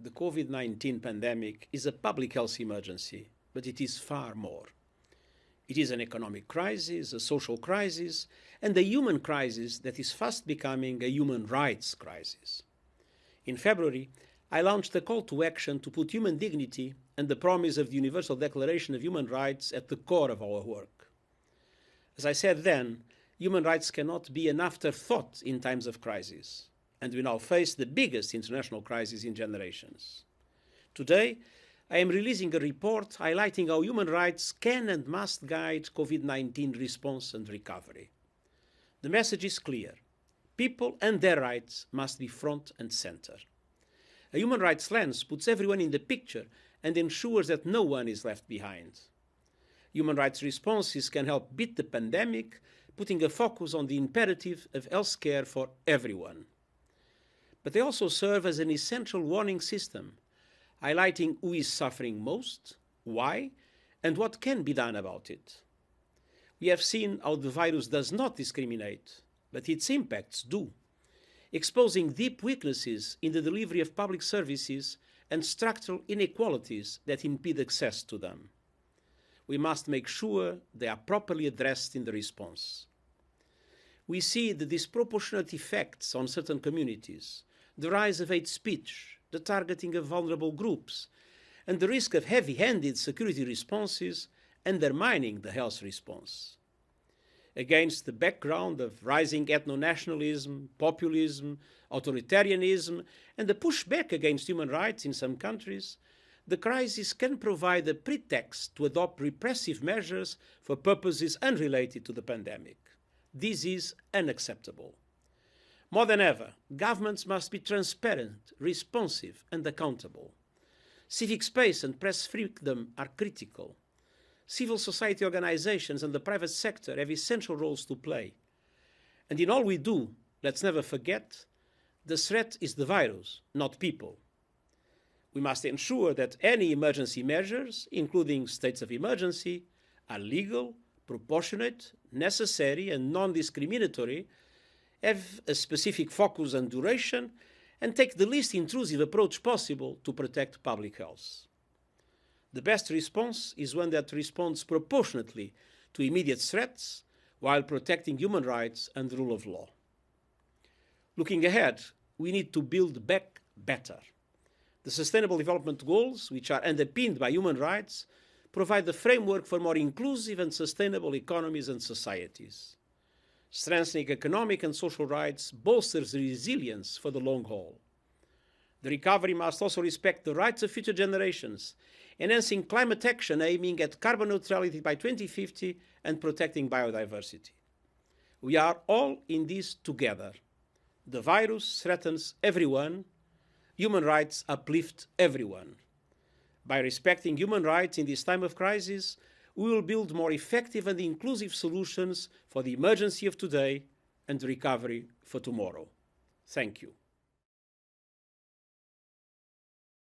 The COVID-19 pandemic is a public health emergency, but it is far more. It is an economic crisis, a social crisis, and a human crisis that is fast becoming a human rights crisis. In February, I launched a call to action to put human dignity and the promise of the Universal Declaration of Human Rights at the core of our work. As I said then, human rights cannot be an afterthought in times of crisis, and we now face the biggest international crisis in generations. Today, I am releasing a report highlighting how human rights can and must guide COVID-19 response and recovery. The message is clear. People and their rights must be front and center. A human rights lens puts everyone in the picture and ensures that no one is left behind. Human rights responses can help beat the pandemic, putting a focus on the imperative of health care for everyone. But they also serve as an essential warning system, highlighting who is suffering most, why, and what can be done about it. We have seen how the virus does not discriminate, but its impacts do, exposing deep weaknesses in the delivery of public services and structural inequalities that impede access to them. We must make sure they are properly addressed in the response. We see the disproportionate effects on certain communities, the rise of hate speech, the targeting of vulnerable groups, and the risk of heavy-handed security responses undermining the health response. Against the background of rising ethno-nationalism, populism, authoritarianism, and the pushback against human rights in some countries, the crisis can provide a pretext to adopt repressive measures for purposes unrelated to the pandemic. This is unacceptable. More than ever, governments must be transparent, responsive, and accountable. Civic space and press freedom are critical. Civil society organizations and the private sector have essential roles to play. And in all we do, let's never forget, the threat is the virus, not people. We must ensure that any emergency measures, including states of emergency, are legal, proportionate, necessary, and non-discriminatory, have a specific focus and duration, and take the least intrusive approach possible to protect public health. The best response is one that responds proportionately to immediate threats while protecting human rights and the rule of law. Looking ahead, we need to build back better. The Sustainable Development Goals, which are underpinned by human rights, provide the framework for more inclusive and sustainable economies and societies. Strengthening economic and social rights bolsters resilience for the long haul. The recovery must also respect the rights of future generations, enhancing climate action aiming at carbon neutrality by 2050 and protecting biodiversity. We are all in this together. The virus threatens everyone. Human rights uplift everyone. By respecting human rights in this time of crisis, we will build more effective and inclusive solutions for the emergency of today and the recovery for tomorrow. Thank you.